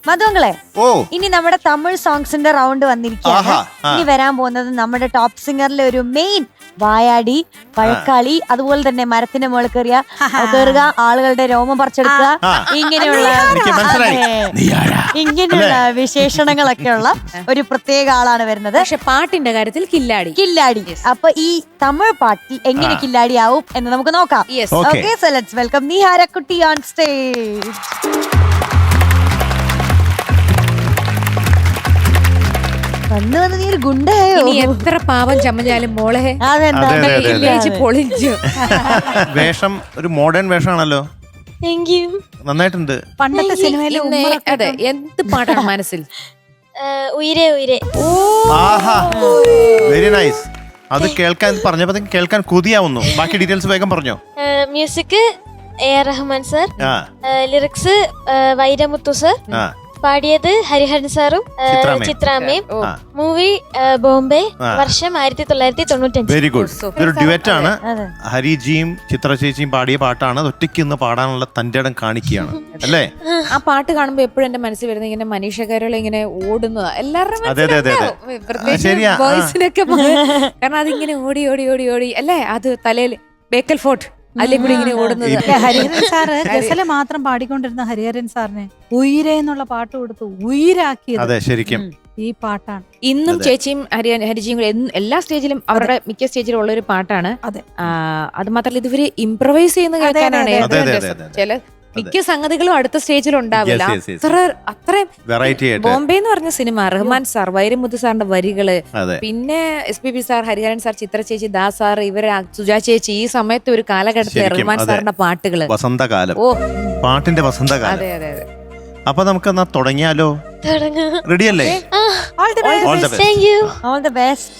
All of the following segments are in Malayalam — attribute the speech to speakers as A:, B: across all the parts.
A: മധുങ്ങളെ
B: ഓ
A: ഇനി നമ്മുടെ തമിഴ് സോങ്സിന്റെ റൗണ്ട് വന്നിരിക്കുകയാണ്. ഇനി വരാൻ പോകുന്നത് നമ്മുടെ ടോപ്പ് സിംഗറിലെ ഒരു മെയിൻ വായാടി, പഴക്കാളി, അതുപോലെ തന്നെ മരത്തിന്റെ മുകളിൽ കയറുക, ആളുകളുടെ രോമം പറിച്ചെടുക്കുക, ഇങ്ങനെയുള്ള വിശേഷണങ്ങളൊക്കെ ഉള്ള ഒരു പ്രത്യേക ആളാണ് വരുന്നത്.
C: പക്ഷെ പാട്ടിന്റെ കാര്യത്തിൽ കില്ലാടി.
A: അപ്പൊ ഈ തമിഴ് പാട്ടിൽ എങ്ങനെ കില്ലാടി ആവും എന്ന് നമുക്ക് നോക്കാം. ഓക്കെ, സോ ലെറ്റ്സ് വെൽക്കം നിഹാരക്കുട്ടി ഓൺ സ്റ്റേജ്. വന്ന് നീ ഒരു ഗുണ്ടയോ?
C: എത്ര പാവം ചമ്മഞ്ഞാലും മോളെ പൊളിച്ചു.
B: വേഷം ഒരു മോഡേൺ വേഷമാണല്ലോ. നന്നായിട്ടുണ്ട്.
D: പണ്ടത്തെ സിനിമയിലെ
C: അതെ, എന്ത് പാട്ടാണ് മനസ്സിൽ?
E: ഉയരെ ഉയരെ.
B: Very nice. അത് കേൾക്കാൻ പറഞ്ഞപ്പോ കേൾക്കാൻ കൊതിയാവുന്നു. ബാക്കി ഡീറ്റെയിൽസ് വേഗം പറഞ്ഞോ.
E: Music AR Rahman sir, lyrics Vairamuthu sir, പാടിയത് ഹരിഹരൻ സാറും ചിത്രാമ്മയും. മൂവി ബോംബെ, വർഷം 1995.
B: Very good. ഇതൊരു ഡ്യുവറ്റ് ആണ്. ഹരിജിയും ചിത്ര ചേച്ചിയും പാടിയ പാട്ടാണ്. ഒറ്റയ്ക്ക് ഇന്ന് പാടാനുള്ള തന്റെ ഇടം കാണിക്കുകയാണ് അല്ലേ?
C: ആ പാട്ട് കാണുമ്പോ എപ്പോഴും എന്റെ മനസ്സിൽ വരുന്നത് ഇങ്ങനെ മനീഷ കൈരള ഇങ്ങനെ ഓടുന്നതാ എല്ലാവരുടെയും വോയിസിനൊക്കെ. കാരണം അതിങ്ങനെ ഓടി ഓടി ഓടി ഓടി അല്ലേ, അത് തലയിൽ ബേക്കൽ ഫോർട്ട് അല്ലേ കൂടി ഇങ്ങനെ ഓടുന്നത്.
D: ഹരിഹരൻ സാറ് ഗസല് മാത്രം പാടിക്കൊണ്ടിരുന്ന ഹരിഹരൻ സാറിനെ ഉയരെ എന്നുള്ള പാട്ട് കൊടുത്ത് ഉയരാക്കിയത്
B: ശരിക്കും
D: ഈ പാട്ടാണ്.
C: ഇന്നും ചേച്ചിയും ഹരിജിയും കൂടെ എല്ലാ സ്റ്റേജിലും അവരുടെ മിക്ക സ്റ്റേജിലും ഉള്ള ഒരു പാട്ടാണ്.
D: അതെ,
C: അത് മാത്രമല്ല ഇതുവരെ ഇംപ്രവൈസ് ചെയ്യുന്ന കേൾക്കാനാണ് ചില മിക്ക സംഗതികളും അടുത്ത സ്റ്റേജിൽ ഉണ്ടാവില്ല. അത്രയും ബോംബെ എന്ന് പറഞ്ഞ സിനിമ, റഹ്മാൻ സാർ, വൈരമുത്തു സാറിന്റെ വരികള്, പിന്നെ SPB സാർ, ഹരിഹരൻ സാർ, ചിത്ര ചേച്ചി, ദാസ് സാർ, ഇവര് സുജാ ചേച്ചി, ഈ സമയത്ത് ഒരു കാലഘട്ടത്തിൽ റഹ്മാൻ സാറിന്റെ പാട്ടുകള്
B: വസന്തകാലം, പാട്ടിന്റെ വസന്തകാലം.
C: അതെ അതെ അതെ.
B: അപ്പൊ നമുക്ക് എന്നാ തുടങ്ങിയാലോ? റെഡിയല്ലേ?
A: All the best.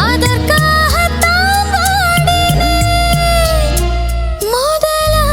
E: அதற்காகத்தான் பாடினேன் முதலா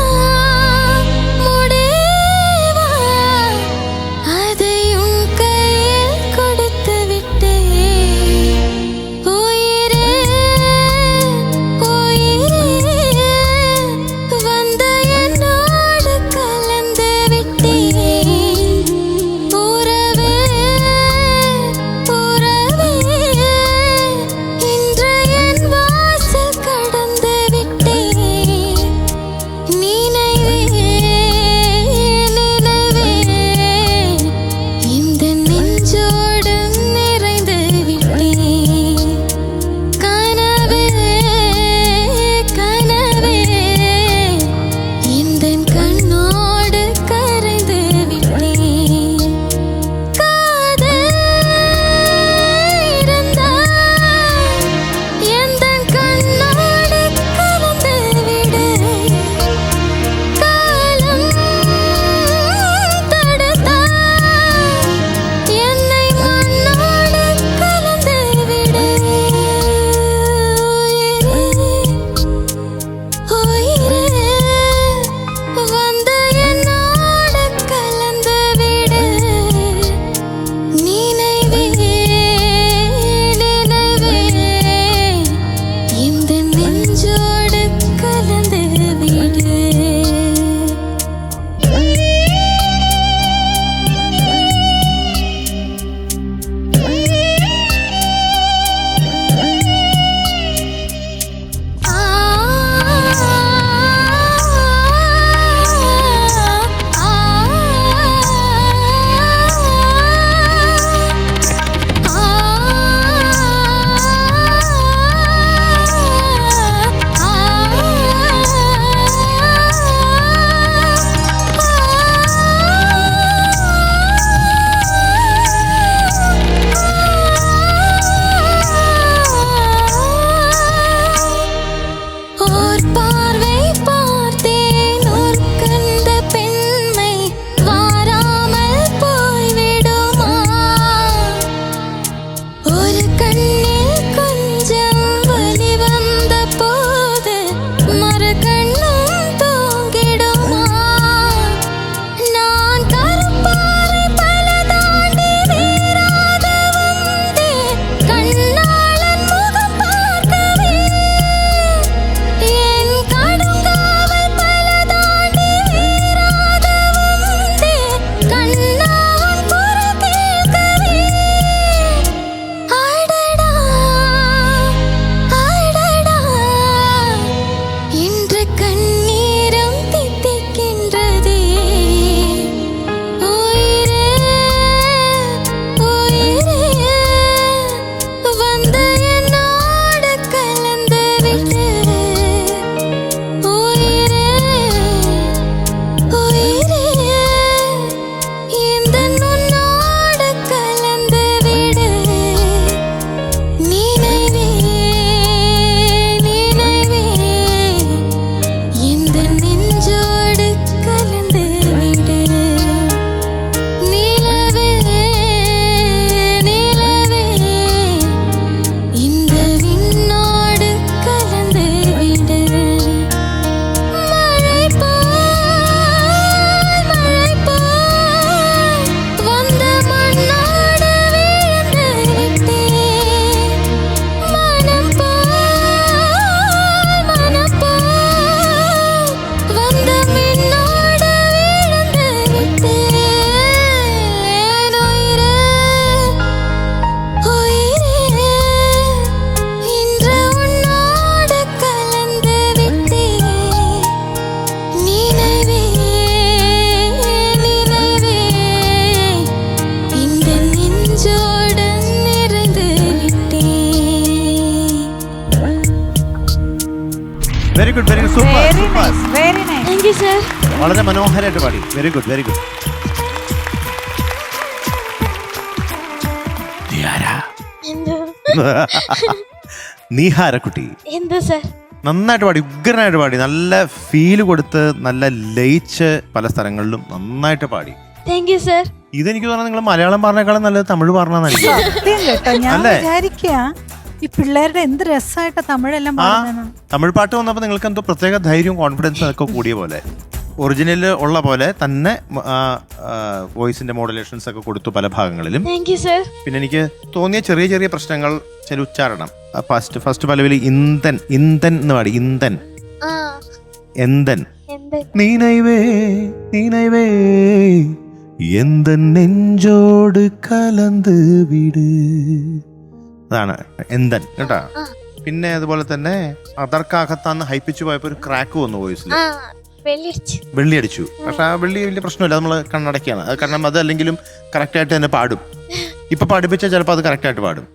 B: very good very good super super
D: very nice.
E: Thank you sir.
B: വളരെ മനോഹരമായിട്ട് പാടി. Very good very good.
E: എന്തോ
B: നീഹാരക്കുട്ടി
E: എന്താ സർ?
B: നന്നായിട്ട് പാടി, ഉഗ്രനായിട്ട് പാടി, നല്ല ഫീല് കൊടുത്ത് നല്ല ലയിച്ച് പല സ്ഥലങ്ങളിലും നന്നായിട്ട് പാടി.
E: Thank you sir.
B: ഇതെനിക്ക് തോന്നുന്നത് നിങ്ങൾ മലയാളം പറഞ്ഞേക്കാളും നല്ലത് തമിഴ് പറഞ്ഞായിരിക്കും.
D: സത്യം കേട്ടോ, ഞാൻ
B: അല്ലേ?
D: വിചാരിക്കുക ഈ പിള്ളേരുടെ എന്ത് രസമായിട്ട് തമിഴെല്ലാം പാടുന്നത്.
B: തമിഴ് പാട്ട് വന്നപ്പോൾ നിങ്ങൾക്ക് എന്തോ പ്രത്യേക ധൈര്യവും കോൺഫിഡൻസും ഒക്കെ കൂടിയ പോലെ, ഒറിജിനൽ ഉള്ള പോലെ തന്നെ വോയിസിന്റെ മോഡുലേഷൻസ് ഒക്കെ കൊടുത്തു പല ഭാഗങ്ങളിലും.
E: Thank you sir.
B: പിന്നെ എനിക്ക് തോന്നിയ ചെറിയ ചെറിയ പ്രശ്നങ്ങൾ, ചില ഉച്ചാരണം. ഫസ്റ്റ് പലവിൽ ഇന്തൻ ഇന്തൻ എന്ന് പാടി. ഇന്തൻ
E: ആ
B: എന്തൻ
E: എന്ത്
B: നീനൈവേ നീനൈവേ എന്തൻ നെഞ്ചോട് കലന്ത് വീട്, അതാണ് എന്തൻ കേട്ടാ. പിന്നെ അതുപോലെ തന്നെ അതർക്കകത്താന്ന് ഹൈപ്പിച്ചു പോയപ്പോ ഒരു ക്രാക്ക് വന്നു വോയിസിൽ.
E: ആ
B: വെള്ളി അടിച്ചു. പക്ഷെ ആ വെള്ളി വലിയ പ്രശ്നമില്ല, നമ്മൾ കണ്ണടക്കുകയാണ്. അത് കാരണം അത് അല്ലെങ്കിലും കറക്റ്റായിട്ട് തന്നെ പാടും. ഇപ്പൊ പഠിപ്പിച്ചാൽ ചിലപ്പോൾ അത് കറക്റ്റായിട്ട് പാടും.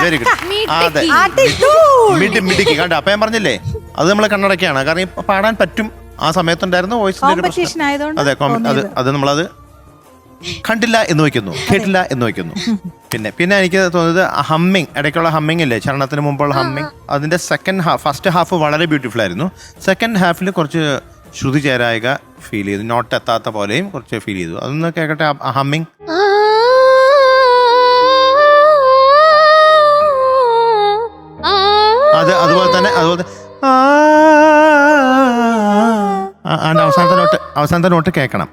B: Very good. അതെ, മിടുക്കി കണ്ടോ. അപ്പൊ ഞാൻ പറഞ്ഞില്ലേ, അത് നമ്മൾ കണ്ണടക്കുകയാണ്. കാരണം ഇപ്പൊ പാടാൻ പറ്റും. ആ സമയത്തുണ്ടായിരുന്ന വോയിസിന്റെ ഒരു പ്രശ്നം. അതെ, അത് നമ്മളത് കണ്ടില്ല എന്ന് വെക്കുന്നു, കേട്ടില്ല എന്ന് വെക്കുന്നു. പിന്നെ എനിക്ക് തോന്നുന്നത് ഹമ്മിങ്, ഇടയ്ക്കുള്ള ഹമ്മിങ് ഇല്ലേ, ചരണത്തിന് മുമ്പുള്ള ഹമ്മിങ്, അതിന്റെ സെക്കൻഡ് ഹാഫ്, ഫസ്റ്റ് ഹാഫ് വളരെ ബ്യൂട്ടിഫുൾ ആയിരുന്നു. സെക്കൻഡ് ഹാഫിൽ കുറച്ച് ശ്രുതി ചേരായിക ഫീൽ ചെയ്തു, നോട്ട് എത്താത്ത പോലെയും കുറച്ച് ഫീൽ ചെയ്തു. അതൊന്ന് കേൾക്കട്ടെ ആ ഹമ്മിങ്. അതുപോലെ തന്നെ അവസാനത്തെ നോട്ട് കേൾക്കണം.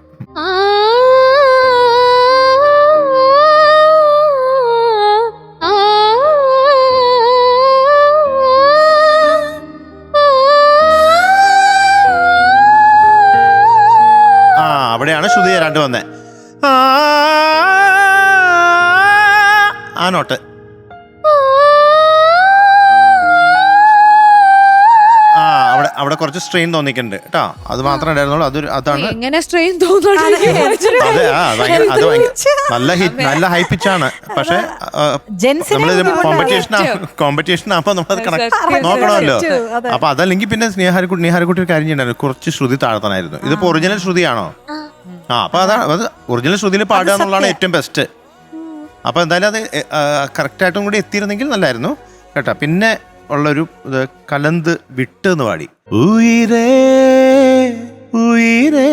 B: അവിടെയാണ് ശ്രുതി ചേരാണ്ട് വന്നേ. ആ നോട്ട് അവിടെ കുറച്ച് സ്ട്രെയിൻ തോന്നിക്കുന്നുണ്ട് കേട്ടോ. അത് മാത്രമേ ഉണ്ടായിരുന്നുള്ളൂ. അതാണ്
C: എങ്ങനെ സ്ട്രെയിൻ തോന്നുന്നു.
B: നല്ല ഹൈ പിച്ചാണ്. പക്ഷെ നമ്മളിത് കോമ്പറ്റീഷൻ ആകുമ്പോ നമ്മളത് കണക്ട് നോക്കണമല്ലോ. അപ്പൊ അതല്ലെങ്കിൽ പിന്നെ നീഹാരക്കുട്ടി ഒരു കാര്യം ചെയ്യണ്ടായിരുന്നു, കുറച്ച് ശ്രുതി താഴ്ത്തണമായിരുന്നു. ഇതിപ്പോ ഒറിജിനൽ ശ്രുതിയാണോ? അപ്പൊ അതാണ് ഒറിജിനൽ ശ്രുതിയിൽ പാടുക എന്നുള്ളതാണ് ഏറ്റവും ബെസ്റ്റ്. അപ്പൊ എന്തായാലും അത് കറക്റ്റായിട്ടും കൂടി എത്തിയിരുന്നെങ്കിൽ നല്ലായിരുന്നു കേട്ടോ. പിന്നെ ഉള്ളൊരു കലന്ത് വിട്ട് എന്ന് പാടി. ഉയിരേ ഉയിരേ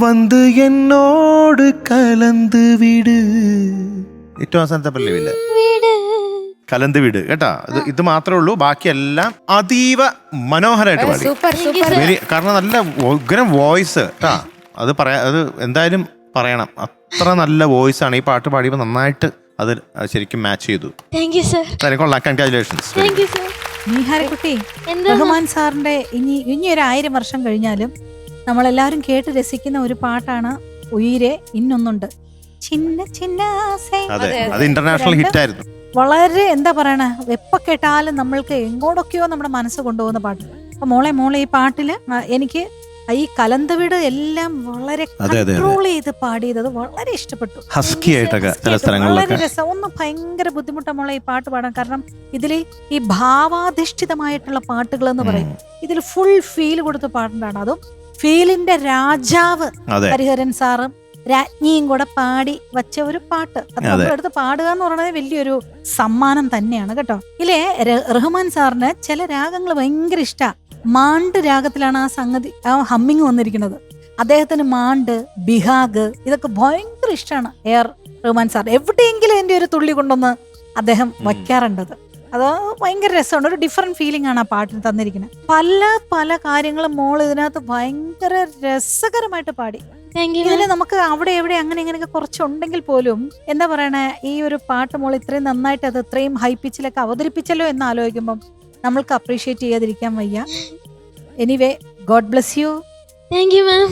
B: വന്ന് എന്നോട് കലന്ത് വിട്. ഏറ്റവും അവസാനത്തെ പല്ലവില്ല, കലന്ത് വിട് കേട്ടാ. ഇത് മാത്രമേ ഉള്ളൂ. ബാക്കിയെല്ലാം അതീവ മനോഹരമായിട്ട് പാടി. കാരണം നല്ല ഉഗ്രം വോയിസ് കേട്ടാ. അത് എന്തായാലും പറയണം, അത്ര നല്ല വോയിസ് ആണ്. ഈ പാട്ട് പാടിയപ്പോൾ നന്നായിട്ട് അത് ശരിക്കും മാച്ച് ചെയ്തു. കൺഗ്രാജുലേഷൻസ്.
D: നീഹാരക്കുട്ടി, റഹ്മാൻ സാറിന്റെ ഇനി 1000 വർഷം കഴിഞ്ഞാലും നമ്മളെല്ലാരും കേട്ട് രസിക്കുന്ന ഒരു പാട്ടാണ് ഉയിരെ ഇന്നൊന്നുണ്ട്. ചിന്ന ചിന്ന
B: അത് ഇന്റർനാഷണൽ ഹിറ്റ് ആയിരുന്നു.
D: വളരെ എന്താ പറയണ, എപ്പോ കേട്ടാലും നമ്മൾക്ക് എങ്ങോട്ടൊക്കെയോ നമ്മുടെ മനസ്സ് കൊണ്ടുപോകുന്ന പാട്ട്. അപ്പൊ മോളെ ഈ പാട്ടില് എനിക്ക് ഈ കലന്തവീട് എല്ലാം വളരെ കൺട്രോൾ ചെയ്ത് പാടിയത് വളരെ ഇഷ്ടപ്പെട്ടു. വളരെ രസം. ഒന്നും ഭയങ്കര ബുദ്ധിമുട്ടാ മോളെ ഈ പാട്ട് പാടാൻ. കാരണം ഇതിൽ ഈ ഭാവാധിഷ്ഠിതമായിട്ടുള്ള പാട്ടുകൾ എന്ന് പറയും. ഇതിൽ ഫുൾ ഫീൽ കൊടുത്ത് പാടേണ്ടതാണ്. അതും ഫീലിന്റെ രാജാവ് ഹരിഹരൻ സാറും രാജ്ഞിയും കൂടെ പാടി വച്ച ഒരു പാട്ട്. അത് നമ്മളെടുത്ത് പാടുക എന്ന് പറയുന്നത് വലിയൊരു സമ്മാനം തന്നെയാണ് കേട്ടോ. ഇതിലെ റഹ്മാൻ സാറിന് ചില രാഗങ്ങൾ ഭയങ്കര ഇഷ്ടാ. മാണ്ട് രാഗത്തിലാണ് ആ സംഗതി, ആ ഹമ്മിങ് വന്നിരിക്കുന്നത്. അദ്ദേഹത്തിന് മാണ്ട്, ബിഹാഗ് ഇതൊക്കെ ഭയങ്കര ഇഷ്ടമാണ് റഹ്മാൻ സാർ. എവിടെയെങ്കിലും എൻ്റെ ഒരു തുള്ളി കൊണ്ടൊന്ന് അദ്ദേഹം വയ്ക്കാറുണ്ടത്. അത് ഭയങ്കര രസമാണ്. ഒരു ഡിഫറെന്റ് ഫീലിംഗ് ആണ് ആ പാട്ടിന് തന്നിരിക്കുന്നത്. പല കാര്യങ്ങളും മോൾ ഇതിനകത്ത് ഭയങ്കര രസകരമായിട്ട് പാടി. ഇതില് നമുക്ക് അവിടെ എവിടെ അങ്ങനെ ഇങ്ങനെയൊക്കെ കുറച്ചുണ്ടെങ്കിൽ പോലും എന്താ പറയണേ, ഈ ഒരു പാട്ട് മോൾ ഇത്രയും നന്നായിട്ട് അത് ഇത്രയും ഹൈ പിച്ചിലൊക്കെ അവതരിപ്പിച്ചല്ലോ എന്ന് ആലോചിക്കുമ്പം നമ്മൾക്ക് അപ്രീഷിയേറ്റ് ചെയ്യാതിരിക്കാൻ വയ്യ. Anyway, God bless you.
E: Thank you ma'am.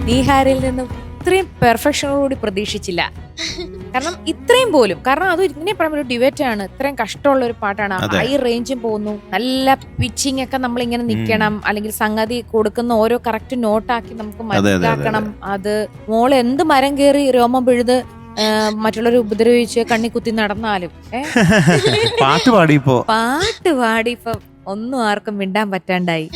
C: നീഹാരിൽ നിന്നും ഇത്രയും പെർഫെക്ഷനോടുകൂടി പ്രതീക്ഷിച്ചില്ല. കാരണം ഇത്രയും പോലും, കാരണം അത് ഇങ്ങനെ പറയുമ്പോൾ ഒരു ഡിബേറ്റ് ആണ്. ഇത്രയും കഷ്ടമുള്ള ഒരു പാട്ടാണ്. ഹൈ റേഞ്ചും പോകുന്നു, നല്ല പിച്ചിങ് ഒക്കെ നമ്മൾ ഇങ്ങനെ നിൽക്കണം, അല്ലെങ്കിൽ സംഗതി കൊടുക്കുന്ന ഓരോ കറക്റ്റ് നോട്ടാക്കി നമുക്ക് മനസ്സിലാക്കണം. അത് മോള് എന്ത് മരം കയറി രോമം പിഴുത് മറ്റുള്ളവരെ ഉപദ്രവിച്ച് കണ്ണി കുത്തി നടന്നാലും
B: പാട്ട്
C: പാടിയപ്പോ ഒന്നും ആർക്കും മിണ്ടാൻ പറ്റാണ്ടായി.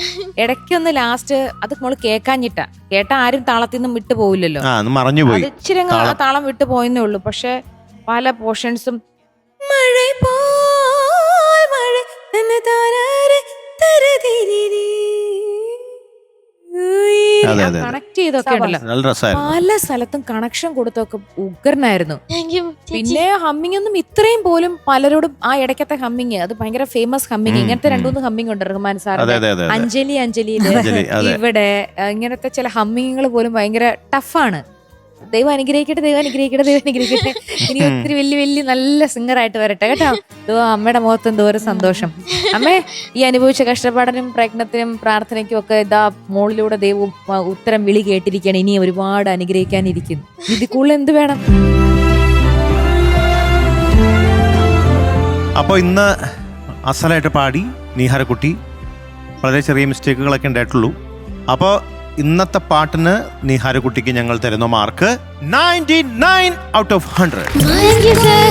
C: ഇടയ്ക്കൊന്ന് ലാസ്റ്റ് അത് മോള് കേട്ടാ ആരും താളത്തിൽ നിന്നും വിട്ടു പോവില്ലല്ലോ. അത് ഇച്ചിരി താളം വിട്ടു പോയെന്നേ ഉള്ളൂ. പക്ഷെ പല പോർഷൻസും കണക്ട് ചെയ്തൊക്കെ ഉണ്ടല്ലോ, പല സ്ഥലത്തും കണക്ഷൻ കൊടുത്തൊക്കെ ഉഗ്രനായിരുന്നു. പിന്നെ ഹമ്മിങ് ഒന്നും ഇത്രയും പോലും പലരോടും ആ ഇടയ്ക്കത്തെ ഹമ്മിങ് അത് ഭയങ്കര ഫേമസ് ഹമ്മിങ്. ഇങ്ങനത്തെ 2-3 ഹമ്മിങ് ഉണ്ട് റഹ്മാൻ സാറിന്റെ. അഞ്ജലിയില് ഇവിടെ ഇങ്ങനത്തെ ചില ഹമ്മിങ്ങുകൾ പോലും ഭയങ്കര ടഫാണ്. ദൈവം അനുഗ്രഹിക്കട്ടെ, ദൈവം അനുഗ്രഹിക്കട്ടെ, ദൈവം അനുഗ്രഹിക്കട്ടെ. ഇനി ഒത്തിരി വലിയ വലിയ നല്ല സിംഗറായിട്ട് വരട്ടെ കേട്ടോ. അമ്മയുടെ മുഖത്ത് എന്തോരം സന്തോഷം. അമ്മേ, ഈ അനുഭവിച്ച കഷ്ടപ്പാടിനും പ്രയത്നത്തിനും പ്രാർത്ഥനയ്ക്കും ഒക്കെ ഇതാ മോളിലൂടെ ദൈവം ഉത്തരം വിളി കേട്ടിരിക്കുകയാണ്. ഇനി ഒരുപാട് അനുഗ്രഹിക്കാനിരിക്കുന്നു. ഇതിൽ കൂടുതൽ എന്ത് വേണം?
B: അപ്പോൾ ഇന്ന് അസലായിട്ട് പാടി നീഹാരക്കുട്ടി. വളരെ ചെറിയ മിസ്റ്റേക്കുകളൊക്കെ ഉണ്ടായിട്ടുള്ളൂ. അപ്പോൾ ഇന്നത്തെ പാട്ടിന് നീഹാരക്കുട്ടിക്ക് ഞങ്ങൾ തരുന്ന mark 99 out of 100.
E: Thank you, sir.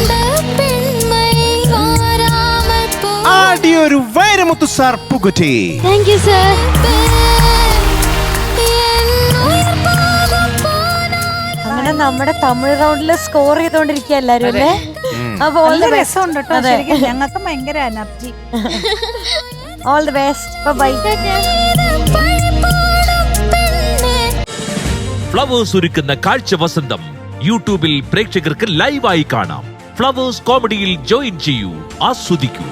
B: ആടിയൊരു വൈരമുത്തു സാർ പുകുറ്റി.
E: Thank you, sir.
A: അങ്ങനെ നമ്മുടെ തമിഴ് റൗണ്ടില് സ്കോർ ചെയ്തോണ്ടിരിക്കുക എല്ലാരും അല്ലേ. അപ്പൊ ഓൾ
D: നല്ല
A: ദി
D: രസമുണ്ട് കേട്ടോ. ശരിക്കും ഞങ്ങൾക്ക് ഭയങ്കര energy.
A: All the best. Bye.
F: Flowers ഒരുക്കുന്ന കാഴ്ച വസന്തം യൂട്യൂബിൽ പ്രേക്ഷകർക്ക് ലൈവായി കാണാം. ഫ്ലവേഴ്സ് കോമഡിയിൽ ജോയിൻ ചെയ്യൂ, ആസ്വദിക്കൂ.